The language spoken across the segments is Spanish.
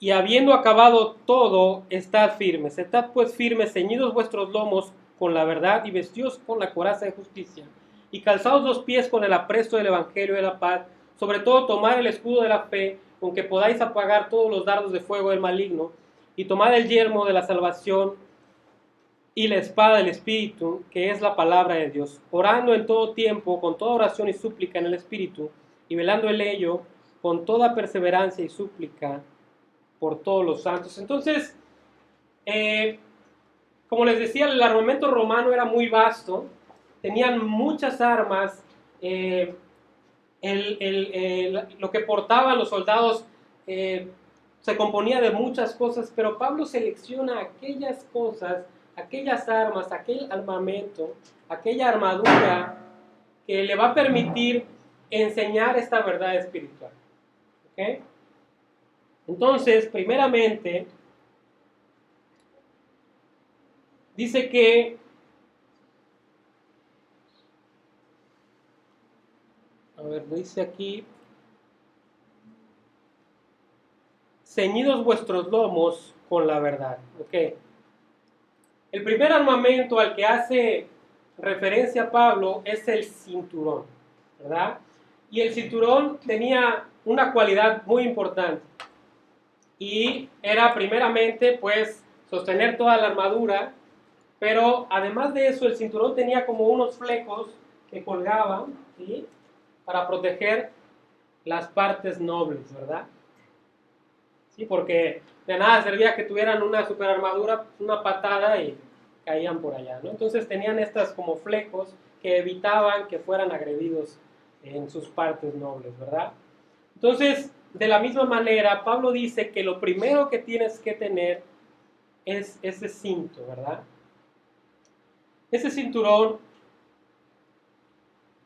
y habiendo acabado todo, estad firmes. Estad pues firmes, ceñidos vuestros lomos con la verdad y vestidos con la coraza de justicia. Y calzados los pies con el apresto del evangelio de la paz. Sobre todo tomad el escudo de la fe, con que podáis apagar todos los dardos de fuego del maligno. Y tomad el yelmo de la salvación y la espada del Espíritu, que es la palabra de Dios. Orando en todo tiempo, con toda oración y súplica en el Espíritu, y velando en ello, con toda perseverancia y súplica por todos los santos. Entonces, como les decía, el armamento romano era muy vasto, tenían muchas armas, lo que portaban los soldados se componía de muchas cosas, pero Pablo selecciona aquellas cosas, aquellas armas, aquel armamento, aquella armadura que le va a permitir enseñar esta verdad espiritual. ¿Okay? Entonces, primeramente, dice que dice aquí, ceñidos vuestros lomos con la verdad. ¿Okay? El primer armamento al que hace referencia Pablo es el cinturón, ¿verdad? Y el cinturón tenía una cualidad muy importante y era primeramente pues sostener toda la armadura, pero además de eso el cinturón tenía como unos flecos que colgaban, ¿sí?, para proteger las partes nobles, ¿verdad? Sí, porque de nada servía que tuvieran una super armadura, una patada y caían por allá, ¿no? Entonces tenían estas como flecos que evitaban que fueran agredidos en sus partes nobles, ¿verdad? Entonces, de la misma manera, Pablo dice que lo primero que tienes que tener es ese cinto, ¿verdad? Ese cinturón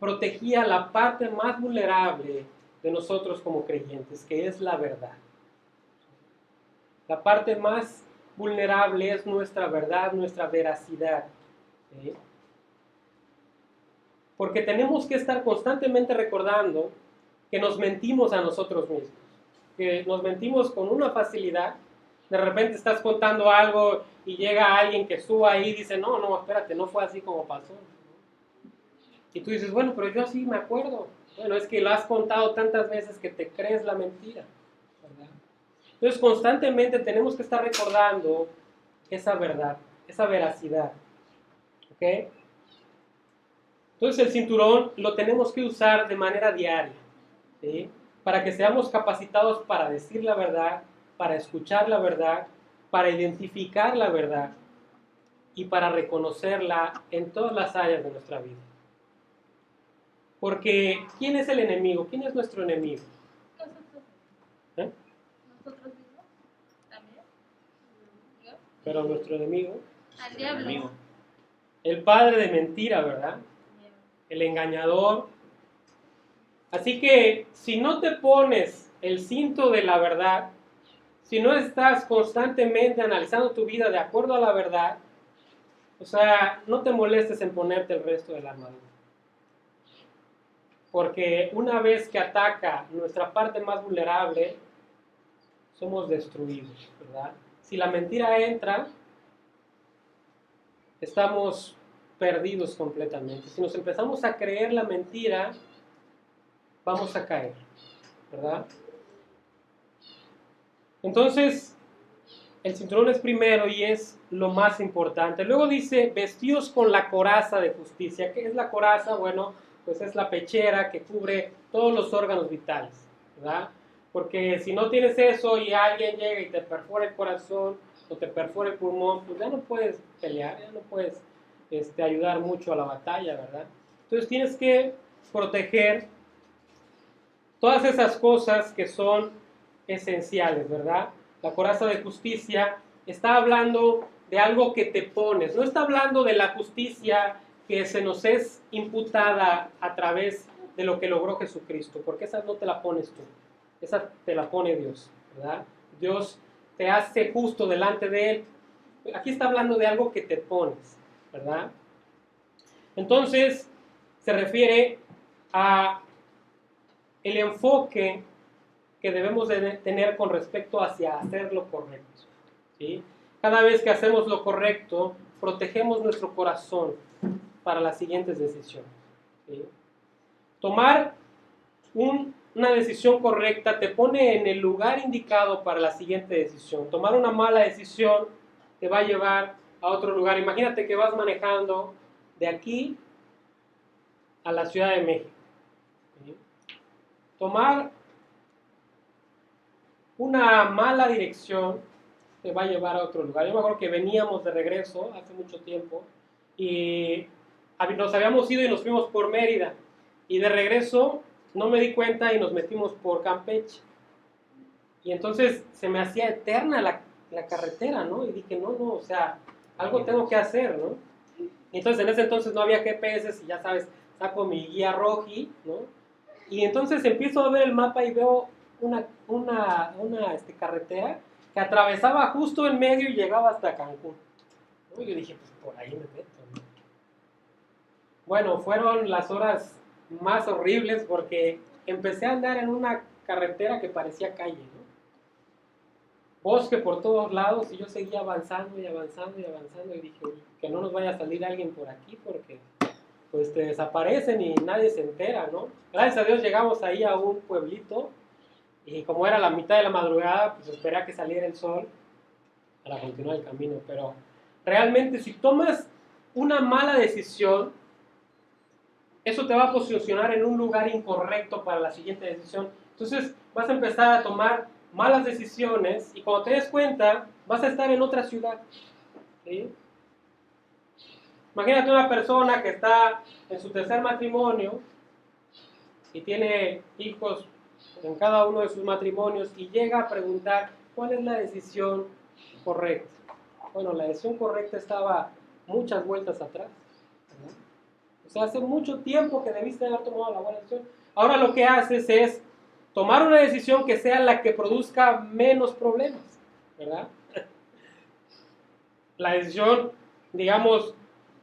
protegía la parte más vulnerable de nosotros como creyentes, que es la verdad. La parte más vulnerable es nuestra verdad, nuestra veracidad. ¿Sí? Porque tenemos que estar constantemente recordando que nos mentimos a nosotros mismos, que nos mentimos con una facilidad. De repente estás contando algo y llega alguien que suba ahí y dice, no, espérate, no fue así como pasó. Y tú dices, bueno, pero yo sí me acuerdo. Bueno, es que lo has contado tantas veces que te crees la mentira, ¿verdad? Entonces, constantemente tenemos que estar recordando esa verdad, esa veracidad. ¿Ok? Entonces, el cinturón lo tenemos que usar de manera diaria, ¿sí?, para que seamos capacitados para decir la verdad, para escuchar la verdad, para identificar la verdad y para reconocerla en todas las áreas de nuestra vida. Porque, ¿quién es el enemigo? ¿Quién es nuestro enemigo? ¿Eh? Nosotros mismos también. Pero nuestro enemigo, Al diablo. el padre de mentira, ¿verdad? El engañador. Así que si no te pones el cinto de la verdad, si no estás constantemente analizando tu vida de acuerdo a la verdad, o sea, no te molestes en ponerte el resto de la armadura. Porque una vez que ataca nuestra parte más vulnerable, somos destruidos, ¿verdad? Si la mentira entra, estamos perdidos completamente. Si nos empezamos a creer la mentira, vamos a caer, ¿verdad? Entonces, el cinturón es primero y es lo más importante. Luego dice, vestidos con la coraza de justicia. ¿Qué es la coraza? Bueno, pues es la pechera que cubre todos los órganos vitales, ¿verdad? Porque si no tienes eso y alguien llega y te perfora el corazón o te perfora el pulmón, pues ya no puedes pelear, ya no puedes ayudar mucho a la batalla, ¿verdad? Entonces tienes que proteger todas esas cosas que son esenciales, ¿verdad? La coraza de justicia está hablando de algo que te pones, no está hablando de la justicia que se nos es imputada a través de lo que logró Jesucristo, porque esa no te la pones tú, esa te la pone Dios, ¿verdad? Dios te hace justo delante de Él. Aquí está hablando de algo que te pones, ¿verdad? Entonces, se refiere a el enfoque que debemos de tener con respecto hacia hacer lo correcto. ¿Sí? Cada vez que hacemos lo correcto, protegemos nuestro corazón para las siguientes decisiones. ¿Sí? Tomar una decisión correcta te pone en el lugar indicado para la siguiente decisión. Tomar una mala decisión te va a llevar a otro lugar. Imagínate que vas manejando de aquí a la Ciudad de México. ¿Sí? Tomar una mala dirección te va a llevar a otro lugar. Yo me acuerdo que veníamos de regreso hace mucho tiempo y nos habíamos ido y nos fuimos por Mérida. Y de regreso no me di cuenta y nos metimos por Campeche. Y entonces se me hacía eterna la carretera, ¿no? Y dije, no, o sea, algo tengo que hacer, ¿no? Y entonces en ese entonces no había GPS y ya sabes, saco mi guía Roji, ¿no? Y entonces empiezo a ver el mapa y veo una carretera que atravesaba justo en medio y llegaba hasta Cancún, ¿no? Y yo dije, pues por ahí me meto, ¿no? Bueno, fueron las horas más horribles porque empecé a andar en una carretera que parecía calle, ¿no? Bosque por todos lados y yo seguía avanzando y avanzando y avanzando y dije, que no nos vaya a salir alguien por aquí porque pues te desaparecen y nadie se entera, ¿no? Gracias a Dios llegamos ahí a un pueblito y como era la mitad de la madrugada, pues esperé a que saliera el sol para continuar el camino, pero realmente si tomas una mala decisión, eso te va a posicionar en un lugar incorrecto para la siguiente decisión. Entonces vas a empezar a tomar malas decisiones y cuando te des cuenta vas a estar en otra ciudad. ¿Sí? Imagínate una persona que está en su tercer matrimonio y tiene hijos en cada uno de sus matrimonios y llega a preguntar cuál es la decisión correcta. Bueno, la decisión correcta estaba muchas vueltas atrás, ¿verdad? O sea, hace mucho tiempo que debiste haber tomado la buena decisión. Ahora lo que haces es tomar una decisión que sea la que produzca menos problemas, ¿verdad? La decisión, digamos,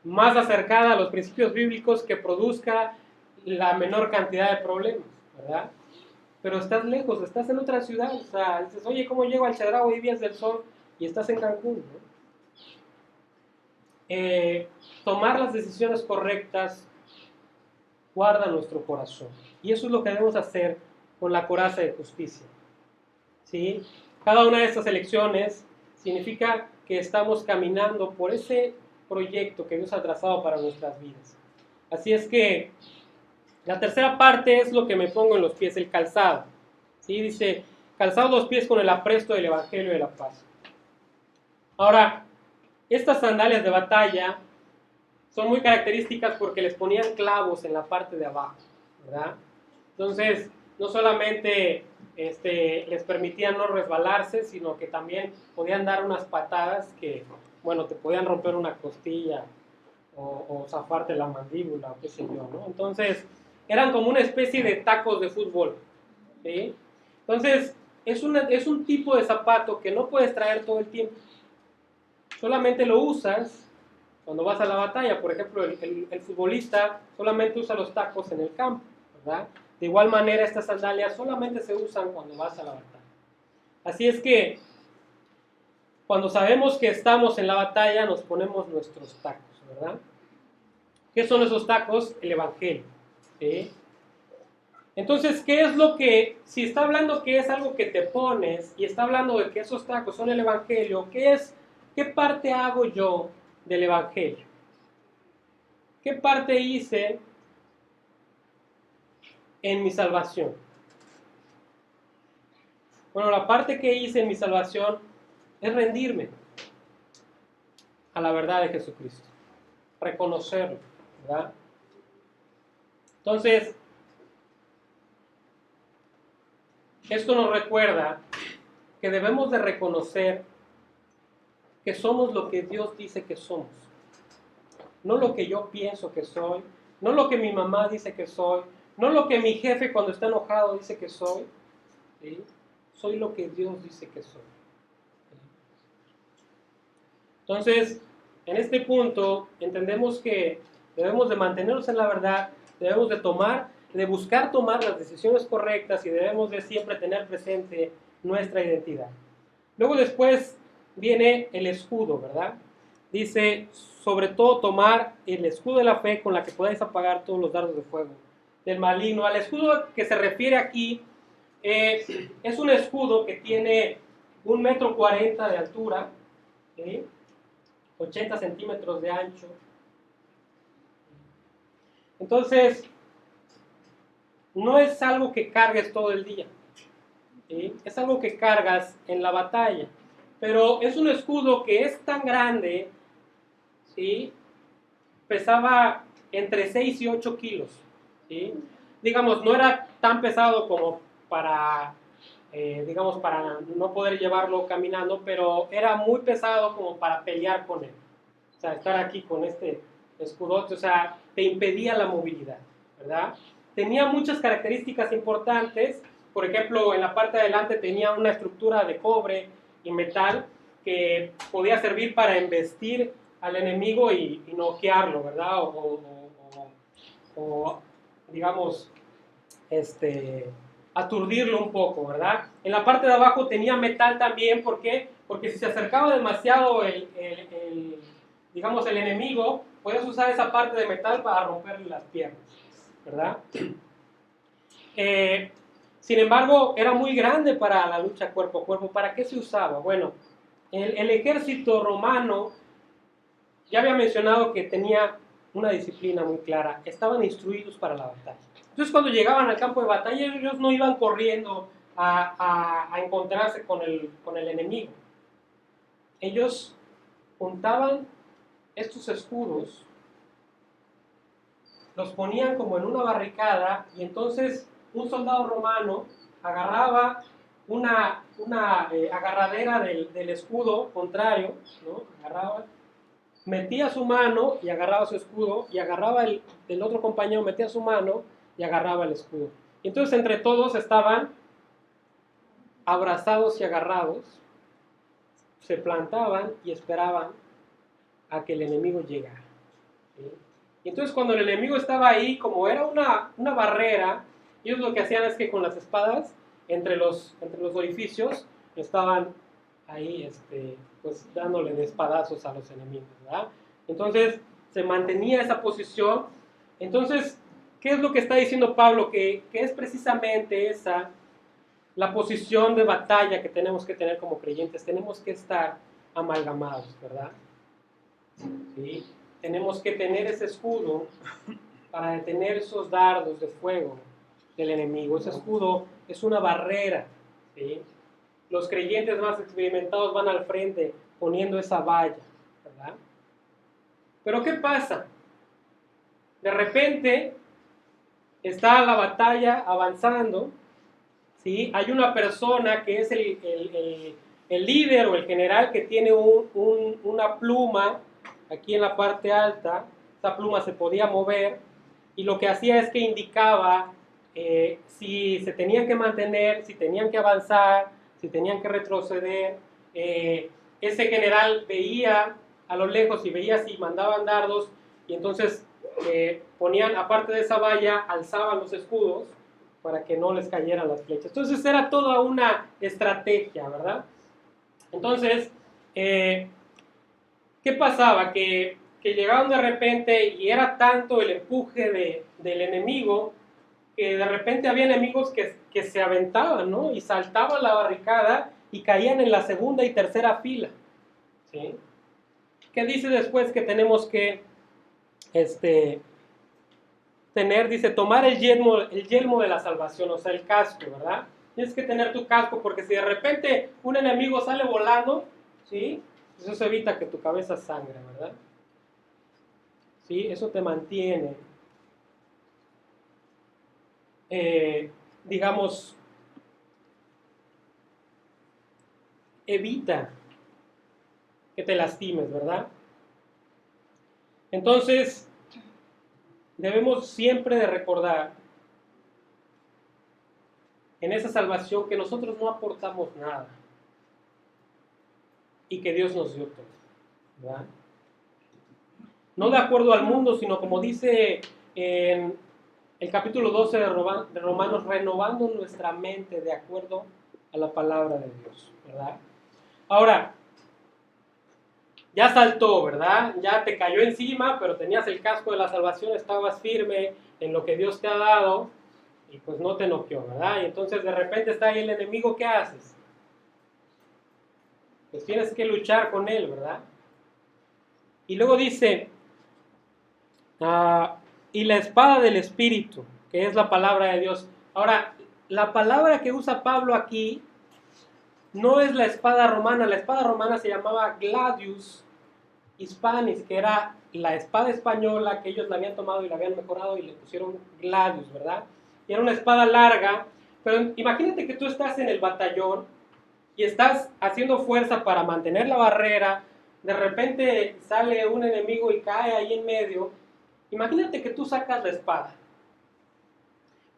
más acercada a los principios bíblicos que produzca la menor cantidad de problemas, ¿verdad? Pero estás lejos, estás en otra ciudad, o sea, dices, oye, ¿cómo llego al Chedraui Vías del Sol? Y estás en Cancún, ¿no? Tomar las decisiones correctas guarda nuestro corazón. Y eso es lo que debemos hacer con la coraza de justicia. ¿Sí? Cada una de estas elecciones significa que estamos caminando por ese proyecto que Dios ha trazado para nuestras vidas. Así es que la tercera parte es lo que me pongo en los pies, el calzado. ¿Sí? Dice, calzados los pies con el apresto del Evangelio de la paz. Ahora, estas sandalias de batalla son muy características porque les ponían clavos en la parte de abajo, ¿verdad? Entonces, no solamente les permitían no resbalarse, sino que también podían dar unas patadas que, bueno, te podían romper una costilla o zafarte la mandíbula o qué sé yo, ¿no? Entonces, eran como una especie de tacos de fútbol, ¿sí? Entonces, es un tipo de zapato que no puedes traer todo el tiempo. Solamente lo usas cuando vas a la batalla. Por ejemplo, el futbolista solamente usa los tacos en el campo, ¿verdad? De igual manera, estas sandalias solamente se usan cuando vas a la batalla. Así es que, cuando sabemos que estamos en la batalla, nos ponemos nuestros tacos, ¿verdad? ¿Qué son esos tacos? El Evangelio, ¿sí? Entonces, ¿qué es lo que, si está hablando que es algo que te pones y está hablando de que esos tacos son el Evangelio, qué parte hago yo del Evangelio? ¿Qué parte hice en mi salvación? Bueno, la parte que hice en mi salvación es rendirme a la verdad de Jesucristo, reconocerlo, ¿verdad? Entonces, esto nos recuerda que debemos de reconocer que somos lo que Dios dice que somos. No lo que yo pienso que soy, no lo que mi mamá dice que soy, no lo que mi jefe cuando está enojado dice que soy, ¿sí? Soy lo que Dios dice que soy. Entonces, en este punto, entendemos que debemos de mantenernos en la verdad, debemos de tomar de buscar tomar las decisiones correctas y debemos de siempre tener presente nuestra identidad. Luego después viene el escudo, ¿verdad? Dice, sobre todo tomar el escudo de la fe con la que podáis apagar todos los dardos de fuego del maligno. Al escudo que se refiere aquí es un escudo que tiene 1,40 m de altura, ¿sí? 80 centímetros de ancho. Entonces, no es algo que cargues todo el día, ¿sí? Es algo que cargas en la batalla. Pero es un escudo que es tan grande, ¿sí? Pesaba entre 6 y 8 kilos, ¿sí? Digamos, no era tan pesado como para, digamos, para no poder llevarlo caminando, pero era muy pesado como para pelear con él. O sea, estar aquí con este escudote, o sea, te impedía la movilidad, ¿verdad? Tenía muchas características importantes. Por ejemplo, en la parte de adelante tenía una estructura de cobre y metal que podía servir para embestir al enemigo y noquearlo, ¿verdad? O, digamos, aturdirlo un poco, ¿verdad? En la parte de abajo tenía metal también, ¿por qué? Porque si se acercaba demasiado digamos, el enemigo, podías usar esa parte de metal para romperle las piernas, ¿verdad? Sin embargo, era muy grande para la lucha cuerpo a cuerpo. ¿Para qué se usaba? Bueno, el ejército romano, ya había mencionado que tenía una disciplina muy clara, estaban instruidos para la batalla. Entonces cuando llegaban al campo de batalla, ellos no iban corriendo a encontrarse con el enemigo. Ellos juntaban estos escudos, los ponían como en una barricada y entonces un soldado romano agarraba una agarradera del escudo contrario, ¿no? Agarraba, metía su mano y agarraba su escudo, y agarraba el otro compañero, metía su mano y agarraba el escudo. Y entonces entre todos estaban abrazados y agarrados, se plantaban y esperaban a que el enemigo llegara, ¿sí? Y entonces cuando el enemigo estaba ahí, como era una barrera, ellos lo que hacían es que con las espadas, entre los orificios, estaban ahí pues dándole de espadazos a los enemigos, ¿verdad? Entonces se mantenía esa posición. Entonces, ¿qué es lo que está diciendo Pablo? Que es precisamente esa la posición de batalla que tenemos que tener como creyentes. Tenemos que estar amalgamados, ¿verdad? ¿Sí? Tenemos que tener ese escudo para detener esos dardos de fuego del enemigo. Ese escudo es una barrera, ¿sí? Los creyentes más experimentados van al frente poniendo esa valla, ¿verdad? Pero ¿qué pasa? De repente está la batalla avanzando, ¿sí? Hay una persona que es el líder o el general que tiene una pluma aquí en la parte alta. Esa pluma se podía mover y lo que hacía es que indicaba si se tenían que mantener, si tenían que avanzar, si tenían que retroceder. Ese general veía a lo lejos y veía si mandaban dardos, y entonces ponían, aparte de esa valla, alzaban los escudos para que no les cayeran las flechas. Entonces era toda una estrategia, ¿verdad? Entonces, ¿qué pasaba? Que llegaban de repente y era tanto el empuje del enemigo que de repente había enemigos que se aventaban, ¿no? Y saltaban la barricada y caían en la segunda y tercera fila, ¿sí? ¿Qué dice después que tenemos que tener? Dice, tomar el yelmo de la salvación, o sea, el casco, ¿verdad? Tienes que tener tu casco, porque si de repente un enemigo sale volando, ¿sí? Eso evita que tu cabeza sangre, ¿verdad? ¿Sí? Eso te mantiene, digamos, evita que te lastimes, ¿verdad? Entonces, debemos siempre de recordar en esa salvación que nosotros no aportamos nada y que Dios nos dio todo, ¿verdad? No de acuerdo al mundo, sino como dice en el capítulo 12 de Romanos, renovando nuestra mente de acuerdo a la palabra de Dios, ¿verdad? Ahora, ya saltó, ¿verdad? Ya te cayó encima, pero tenías el casco de la salvación, estabas firme en lo que Dios te ha dado y pues no te noqueó, ¿verdad? Y entonces de repente está ahí el enemigo, ¿qué haces? Pues tienes que luchar con él, ¿verdad? Y luego dice, y la espada del Espíritu, que es la palabra de Dios. Ahora, la palabra que usa Pablo aquí no es la espada romana se llamaba Gladius Hispanis, que era la espada española que ellos la habían tomado y la habían mejorado y le pusieron Gladius, ¿verdad? Y era una espada larga, pero imagínate que tú estás en el batallón y estás haciendo fuerza para mantener la barrera, de repente sale un enemigo y cae ahí en medio. Imagínate que tú sacas la espada.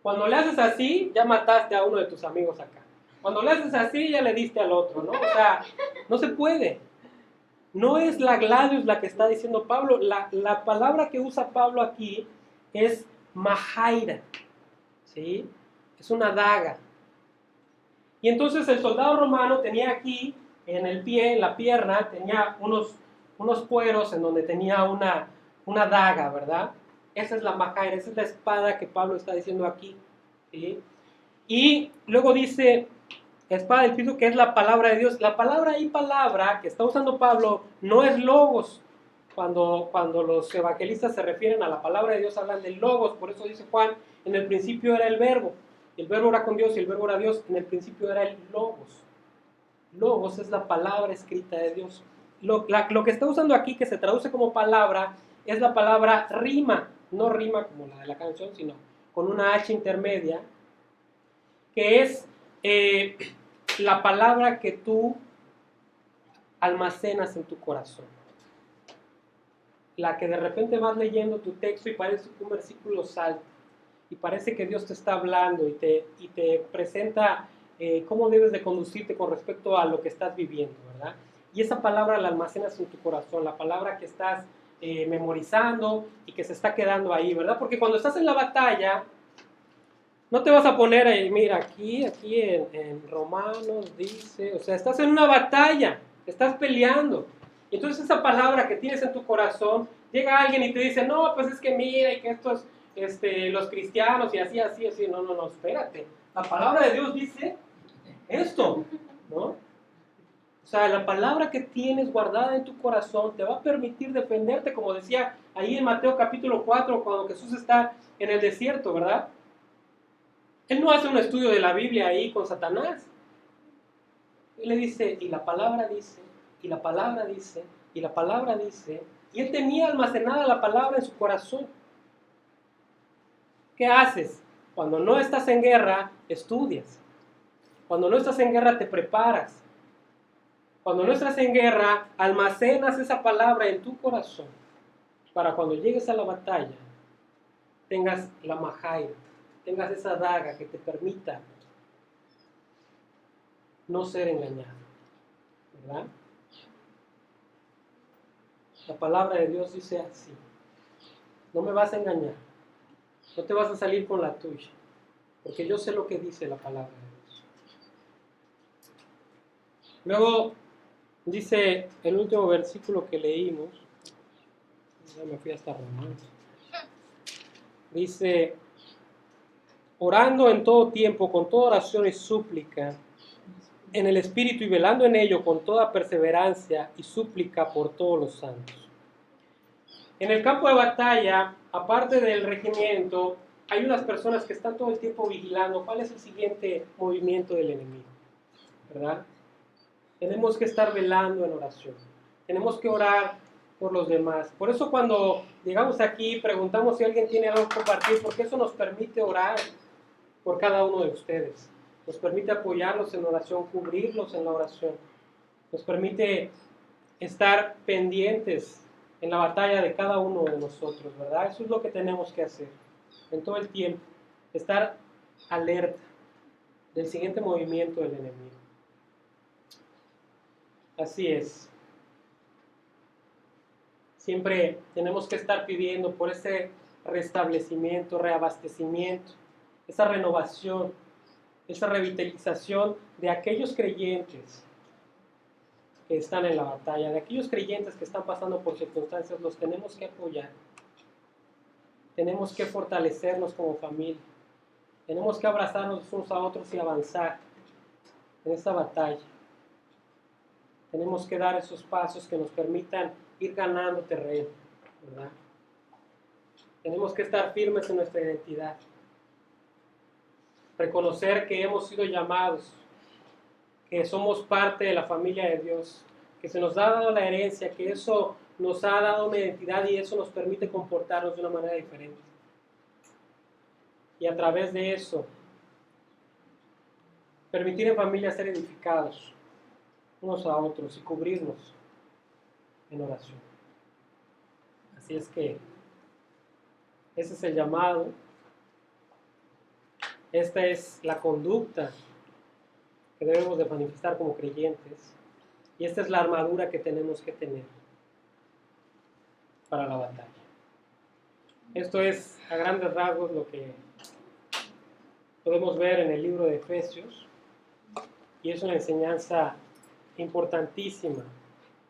Cuando le haces así, ya mataste a uno de tus amigos acá. Cuando le haces así, ya le diste al otro, ¿no? O sea, no se puede. No es la gladius la que está diciendo Pablo. La palabra que usa Pablo aquí es mahaira, ¿sí? Es una daga. Y entonces el soldado romano tenía aquí, en el pie, en la pierna, tenía unos cueros en donde tenía una daga, ¿verdad? Esa es la mahaira, esa es la espada que Pablo está diciendo aquí, ¿sí? Y luego dice, espada del Espíritu, que es la palabra de Dios. La palabra y palabra que está usando Pablo no es logos. Cuando los evangelistas se refieren a la palabra de Dios, hablan de logos. Por eso dice Juan, en el principio era el verbo. El verbo era con Dios y el verbo era Dios. En el principio era el logos. Logos es la palabra escrita de Dios. Lo que está usando aquí, que se traduce como palabra, es la palabra rima. No rima como la de la canción, sino con una H intermedia, que es la palabra que tú almacenas en tu corazón. La que de repente vas leyendo tu texto y parece que un versículo salta y parece que Dios te está hablando y te presenta cómo debes de conducirte con respecto a lo que estás viviendo, ¿verdad? Y esa palabra la almacenas en tu corazón, la palabra que estás memorizando y que se está quedando ahí, ¿verdad? Porque cuando estás en la batalla, no te vas a poner ahí, mira, aquí en Romanos dice, o sea, estás en una batalla, estás peleando. Y entonces esa palabra que tienes en tu corazón, llega alguien y te dice, no, pues es que mira, y que estos, los cristianos y así, así, así. No, no, no, espérate. La palabra de Dios dice esto, ¿no? O sea, la palabra que tienes guardada en tu corazón te va a permitir defenderte, como decía ahí en Mateo capítulo 4, cuando Jesús está en el desierto, ¿verdad? Él no hace un estudio de la Biblia ahí con Satanás. Él le dice, y la palabra dice, y la palabra dice, y la palabra dice, y él tenía almacenada la palabra en su corazón. ¿Qué haces? Cuando no estás en guerra, estudias. Cuando no estás en guerra, te preparas. Cuando no estás en guerra, almacenas esa palabra en tu corazón para cuando llegues a la batalla, tengas la mahaira, tengas esa daga que te permita no ser engañado, ¿verdad? La palabra de Dios dice así, no me vas a engañar, no te vas a salir con la tuya, porque yo sé lo que dice la palabra de Dios. Luego dice el último versículo que leímos, ya me fui hasta Romanos, dice, orando en todo tiempo, con toda oración y súplica, en el Espíritu y velando en ello con toda perseverancia y súplica por todos los santos. En el campo de batalla, aparte del regimiento, hay unas personas que están todo el tiempo vigilando cuál es el siguiente movimiento del enemigo, ¿verdad? Tenemos que estar velando en oración. Tenemos que orar por los demás. Por eso cuando llegamos aquí, preguntamos si alguien tiene algo que compartir, porque eso nos permite orar por cada uno de ustedes. Nos permite apoyarlos en oración, cubrirlos en la oración. Nos permite estar pendientes en la batalla de cada uno de nosotros, ¿verdad? Eso es lo que tenemos que hacer en todo el tiempo. Estar alerta del siguiente movimiento del enemigo. Así es. Siempre tenemos que estar pidiendo por ese restablecimiento, reabastecimiento, esa renovación, esa revitalización de aquellos creyentes que están en la batalla, de aquellos creyentes que están pasando por circunstancias. Los tenemos que apoyar, tenemos que fortalecernos como familia, tenemos que abrazarnos unos a otros y avanzar en esta batalla. Tenemos que dar esos pasos que nos permitan ir ganando terreno, ¿verdad? Tenemos que estar firmes en nuestra identidad, reconocer que hemos sido llamados, que somos parte de la familia de Dios, que se nos ha dado la herencia, que eso nos ha dado una identidad y eso nos permite comportarnos de una manera diferente. Y a través de eso, permitir en familia ser edificados unos a otros y cubrirnos en oración. Así es que ese es el llamado, esta es la conducta que debemos de manifestar como creyentes y esta es la armadura que tenemos que tener para la batalla. Esto es a grandes rasgos lo que podemos ver en el libro de Efesios y es una enseñanza importantísima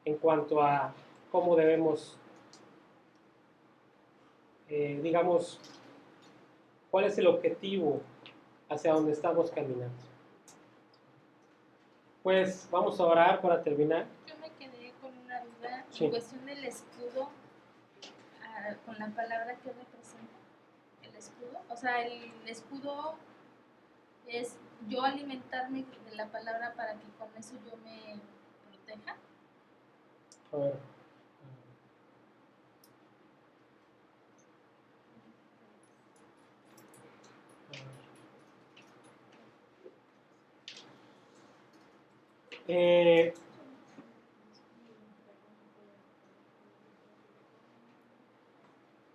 en cuanto a cómo debemos, digamos, cuál es el objetivo hacia donde estamos caminando. Pues vamos a orar para terminar. Yo me quedé con una duda Sí. en cuestión del escudo, con la palabra que representa el escudo. O sea, el escudo es yo alimentarme de la palabra para que con eso yo me proteja. A ver.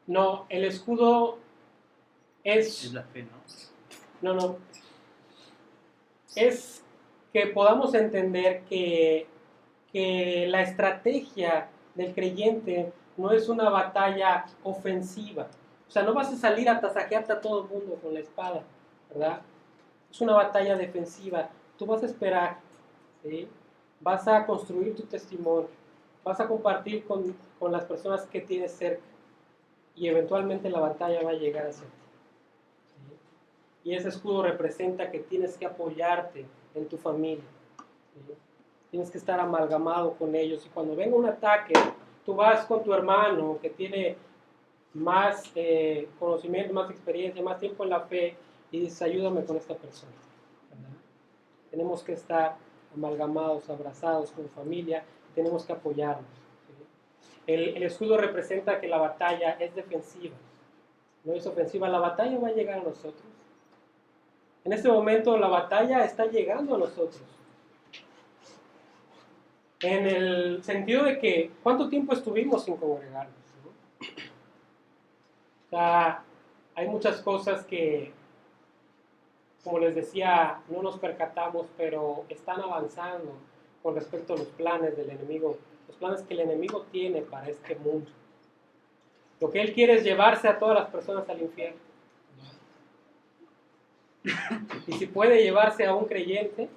No, el escudo Es es, la fe, ¿no? no, es que podamos entender que la estrategia del creyente no es una batalla ofensiva. O sea, no vas a salir a tasajearte a todo el mundo con la espada, ¿verdad? Es una batalla defensiva. Tú vas a esperar, ¿sí? Vas a construir tu testimonio, vas a compartir con las personas que tienes cerca y eventualmente la batalla va a llegar hacia ti. ¿Sí? Y ese escudo representa que tienes que apoyarte en tu familia. ¿Sí? Tienes que estar amalgamado con ellos y cuando venga un ataque, tú vas con tu hermano que tiene más conocimiento, más experiencia, más tiempo en la fe y dices, ayúdame con esta persona, ¿verdad? Tenemos que estar amalgamados, abrazados como familia, tenemos que apoyarnos, ¿sí? El escudo representa que la batalla es defensiva, no es ofensiva. La batalla va a llegar a nosotros. En este momento la batalla está llegando a nosotros. En el sentido de que, ¿cuánto tiempo estuvimos sin congregarnos? ¿No? O sea, hay muchas cosas que, como les decía, no nos percatamos, pero están avanzando con respecto a los planes del enemigo, los planes que el enemigo tiene para este mundo. Lo que él quiere es llevarse a todas las personas al infierno. Y si puede llevarse a un creyente,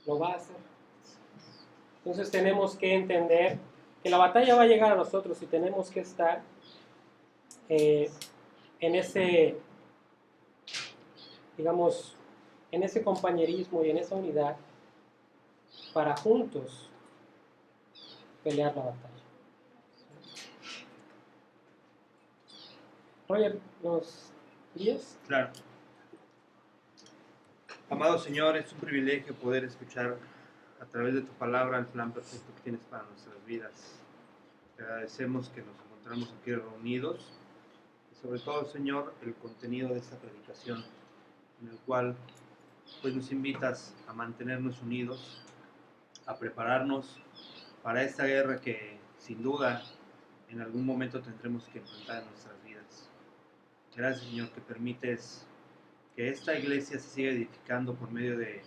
lo va a hacer. Entonces tenemos que entender que la batalla va a llegar a nosotros y tenemos que estar en ese, digamos, en ese compañerismo y en esa unidad para juntos pelear la batalla. Roger, ¿nos guías? Claro. Amado Señor, es un privilegio poder escuchar a través de tu palabra el plan perfecto que tienes para nuestras vidas. Te agradecemos que nos encontramos aquí reunidos y sobre todo, Señor, el contenido de esta predicación en el cual pues nos invitas a mantenernos unidos, a prepararnos para esta guerra que sin duda en algún momento tendremos que enfrentar en nuestras vidas. Gracias, Señor, que permites que esta iglesia se siga edificando por medio de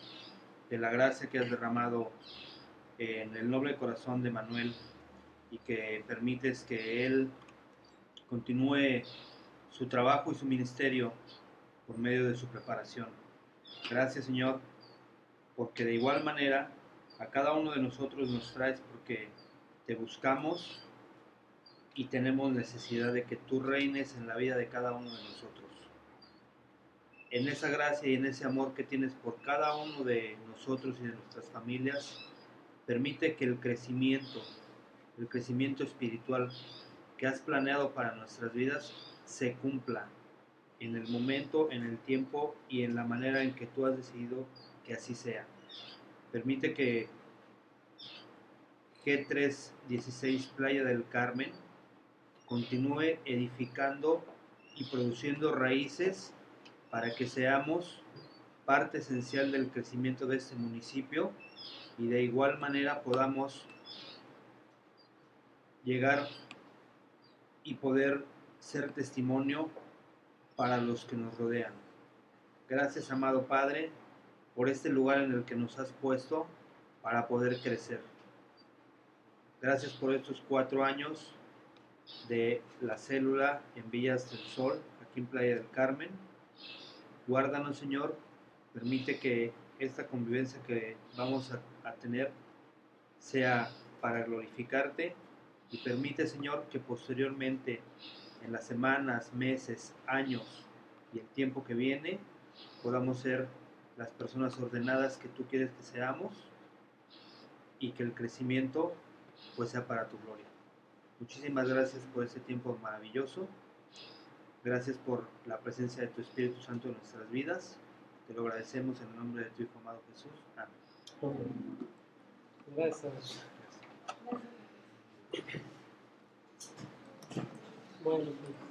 la gracia que has derramado en el noble corazón de Manuel y que permites que él continúe su trabajo y su ministerio por medio de su preparación. Gracias, Señor, porque de igual manera a cada uno de nosotros nos traes porque te buscamos y tenemos necesidad de que tú reines en la vida de cada uno de nosotros. En esa gracia y en ese amor que tienes por cada uno de nosotros y de nuestras familias, permite que el crecimiento espiritual que has planeado para nuestras vidas se cumpla en el momento, en el tiempo y en la manera en que tú has decidido que así sea. Permite que G316 Playa del Carmen continúe edificando y produciendo raíces para que seamos parte esencial del crecimiento de este municipio y de igual manera podamos llegar y poder ser testimonio para los que nos rodean. Gracias, amado Padre, por este lugar en el que nos has puesto para poder crecer. Gracias por estos 4 años de la célula en Villas del Sol, aquí en Playa del Carmen. Guárdanos, Señor, permite que esta convivencia que vamos a tener sea para glorificarte y permite, Señor, que posteriormente, en las semanas, meses, años y el tiempo que viene, podamos ser las personas ordenadas que tú quieres que seamos y que el crecimiento pues sea para tu gloria. Muchísimas gracias por este tiempo maravilloso. Gracias por la presencia de tu Espíritu Santo en nuestras vidas. Te lo agradecemos en el nombre de tu Hijo amado Jesús. Amén. Gracias. Bueno, pues.